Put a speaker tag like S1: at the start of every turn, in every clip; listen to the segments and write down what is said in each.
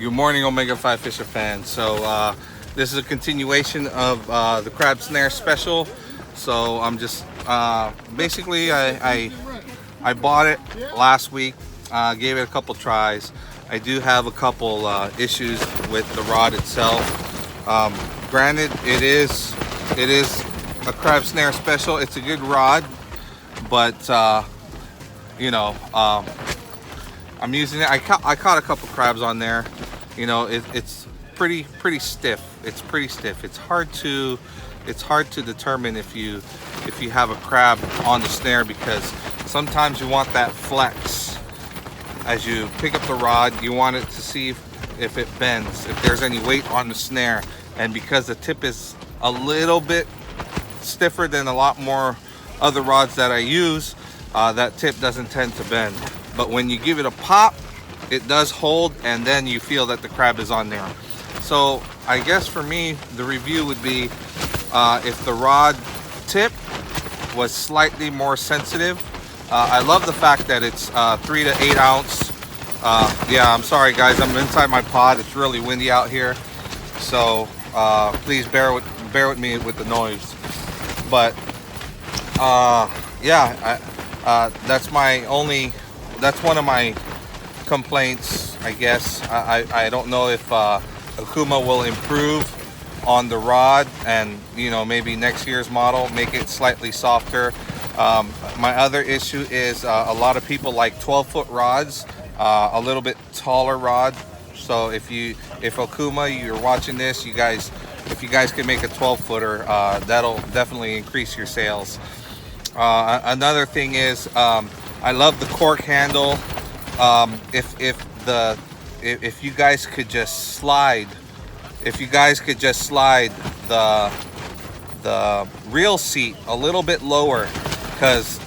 S1: Good morning, Omega 5 Fisher fans. So this is a continuation of the crab snare special. So I'm just basically I bought it last week, gave it a couple tries. I do have a couple issues with the rod itself. Granted, it is a crab snare special. It's a good rod, but you know, I'm using it. I caught a couple crabs on there. You know, it's pretty stiff. It's pretty stiff. It's hard to determine if you have a crab on the snare, because sometimes you want that flex as you pick up the rod. You want it to see if it bends, if there's any weight on the snare. And because the tip is a little bit stiffer than a lot more other rods that I use, that tip doesn't tend to bend. But when you give it a pop, it does hold, and then you feel that the crab is on there. So I guess for me, the review would be if the rod tip was slightly more sensitive. I love the fact that it's 3 to 8 ounce. Yeah, I'm sorry guys, I'm inside my pod. It's really windy out here, so please bear with me with the noise. But yeah, that's one of my complaints, I guess. I don't know if Okuma will improve on the rod, and you know, maybe next year's model make it slightly softer. My other issue is a lot of people like 12-foot rods, a little bit taller rod. So if Okuma, you're watching this, if you guys can make a 12-footer, that'll definitely increase your sales. Another thing is, I love the cork handle. If you guys could just slide, the reel seat a little bit lower, because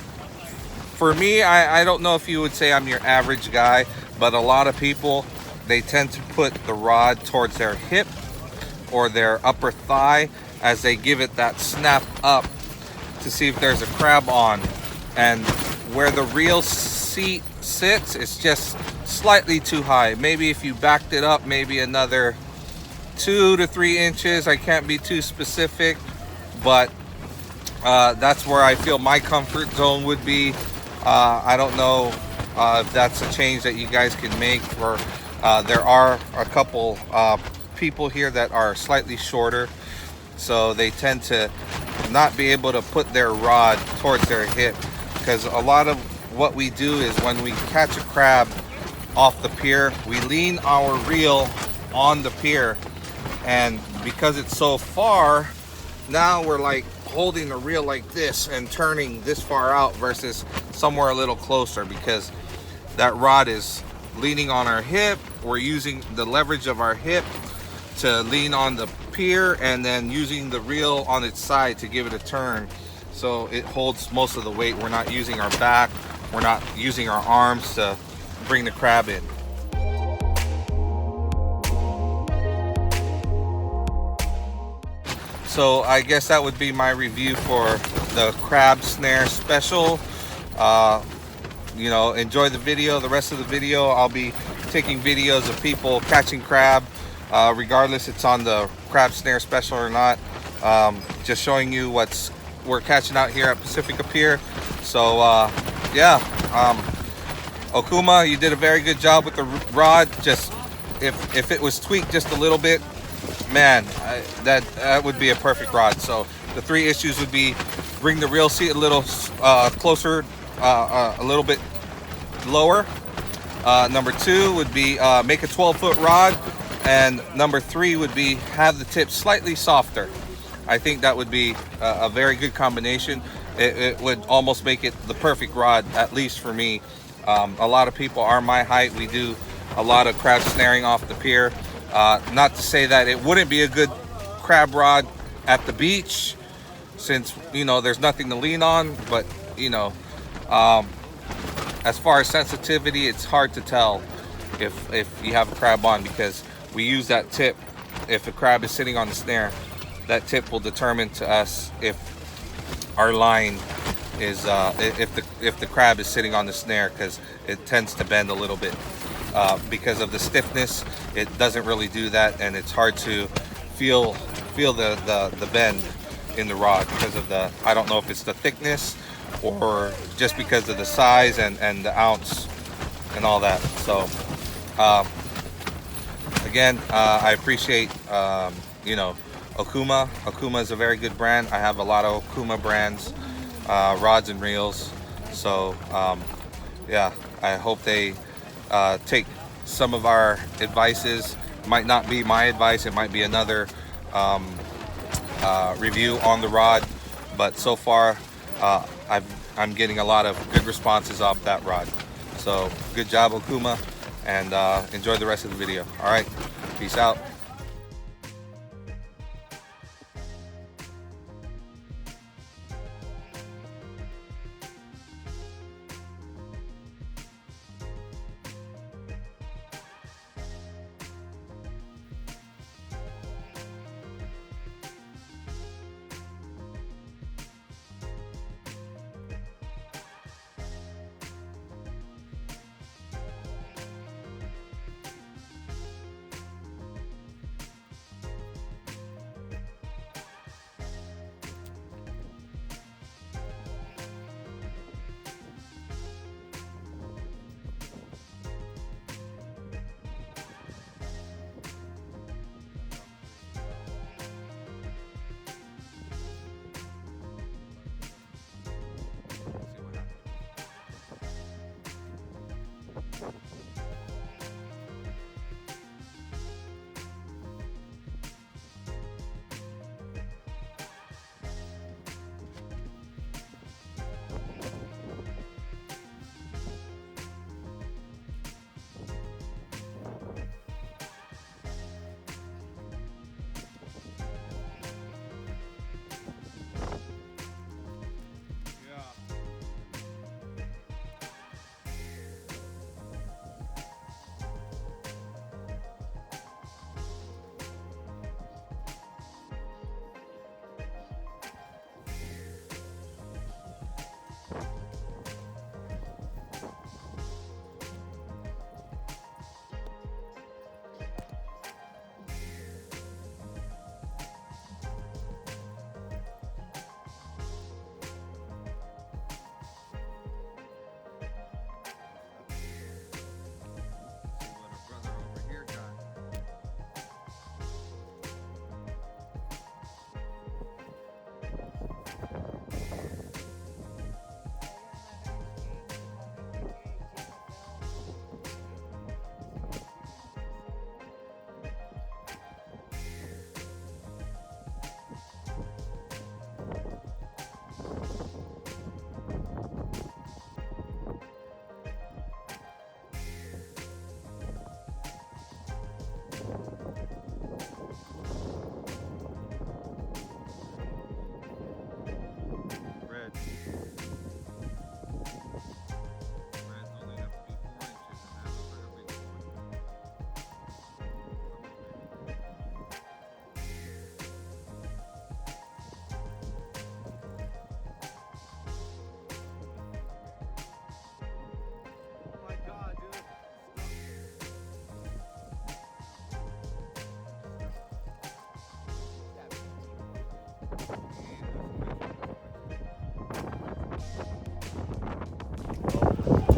S1: for me, I don't know if you would say I'm your average guy, but a lot of people, they tend to put the rod towards their hip or their upper thigh as they give it that snap up to see if there's a crab on. And where the reel seat sits, it's just slightly too high. Maybe if you backed it up maybe another 2 to 3 inches, I can't be too specific, but that's where I feel my comfort zone would be. I don't know if that's a change that you guys can make, or there are a couple people here that are slightly shorter, so they tend to not be able to put their rod towards their hip, because a lot of what we do is when we catch a crab off the pier, we lean our reel on the pier, and because it's so far, now we're like holding the reel like this and turning this far out versus somewhere a little closer, because that rod is leaning on our hip. We're using the leverage of our hip to lean on the pier, and then using the reel on its side to give it a turn, so it holds most of the weight. We're not using our back, we're not using our arms to bring the crab in. So I guess that would be my review for the crab snare special. You know, enjoy the video. The rest of the video, I'll be taking videos of people catching crab, regardless it's on the crab snare special or not. Just showing you what we're catching out here at Pacifica Pier. So yeah, Okuma, you did a very good job with the rod. Just if it was tweaked just a little bit, man, that would be a perfect rod. So the 3 issues would be: bring the reel seat a little closer, a little bit lower. Number 2 would be make a 12-foot rod, and number 3 would be have the tip slightly softer. I think that would be a very good combination. It would almost make it the perfect rod, at least for me. A lot of people are my height. We do a lot of crab snaring off the pier. Not to say that it wouldn't be a good crab rod at the beach, since you know there's nothing to lean on, but you know, as far as sensitivity, it's hard to tell if you have a crab on, because we use that tip. If a crab is sitting on the snare, that tip will determine to us if our line is if the crab is sitting on the snare, because it tends to bend a little bit. because of the stiffness, it doesn't really do that, and it's hard to feel the bend in the rod because of the, I don't know if it's the thickness or just because of the size and the ounce and all that. So again, I appreciate you know, Okuma. Okuma is a very good brand. I have a lot of Okuma brands, rods and reels. So yeah, I hope they take some of our advices. Might not be my advice, it might be another review on the rod, but so far I'm getting a lot of good responses off that rod. So good job, Okuma, and enjoy the rest of the video. All right, peace out.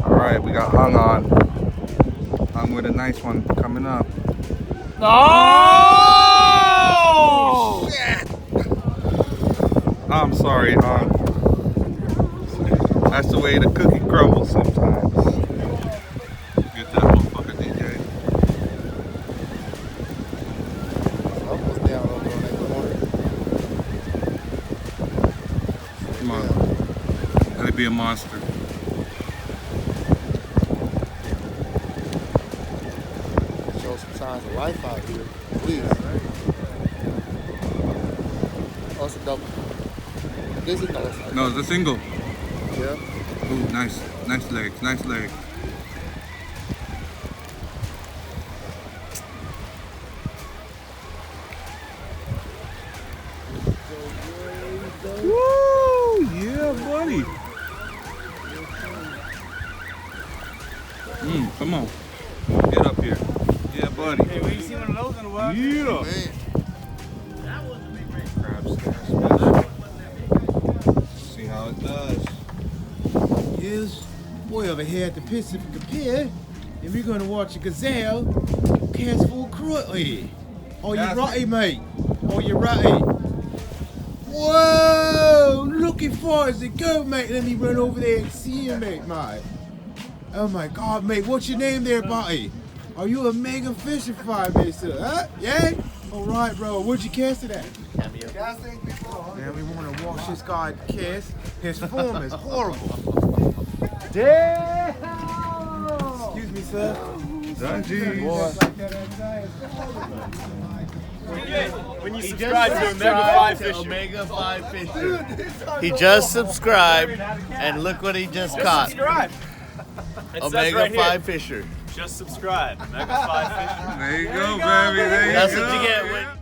S1: Alright, we got hung on. Hung with a nice one coming up.
S2: Oh!
S1: Shit! I'm sorry, hung. That's the way the cookie crumbles sometimes. Get that motherfucker, DJ.
S2: Almost down over on that corner.
S1: Come on. Let it be a monster.
S2: Show some signs of life out here. Please. Oh, it's a double. This is no.
S1: No, it's a single.
S2: Yeah.
S1: Ooh, nice. Nice leg. Nice leg. Woo! Yeah, buddy. Come on.
S3: funny.
S4: Hey, we ain't seen one of those in a while.
S3: Yeah.
S1: Crab snare special. See how it does.
S5: Yes, boy over here at the Pacific Pier, and we're gonna watch a gazelle cast full cruelty. Oh, you righty, mate. Oh, you righty. Whoa! Looking far as it go, mate. Let me run over there and see you, mate. Oh my God, mate. What's your name there, buddy? Are you a mega fisher fry, mate, sir? Huh? Yeah? All right, bro. Where'd you cast it at? Now we want to watch this guy cast. His form is horrible. Damn! Excuse me, sir.
S4: When you subscribe to
S6: Omega 5 Fisher. He just subscribed, and look what he just caught.
S4: subscribe.
S6: Omega 5 Fisher.
S4: Just subscribe. Omega 5 Fish.
S3: There you go, baby. There you
S6: That's
S3: go.
S6: what you get when.